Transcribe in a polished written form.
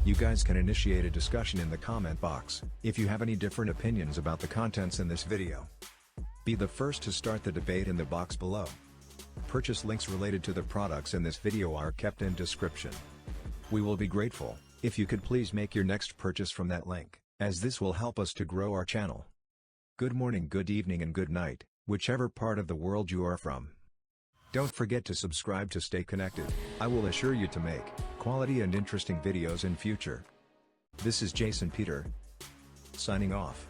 You guys can initiate a discussion in the comment box, if you have any different opinions about the contents in this video. Be the first to start the debate in the box below. Purchase links related to the products in this video are kept in description. We will be grateful, if you could please make your next purchase from that link, as this will help us to grow our channel. Good morning, good evening and good night, whichever part of the world you are from. Don't forget to subscribe to stay connected. I will assure you to make quality and interesting videos in future. This is Jason Peter, signing off.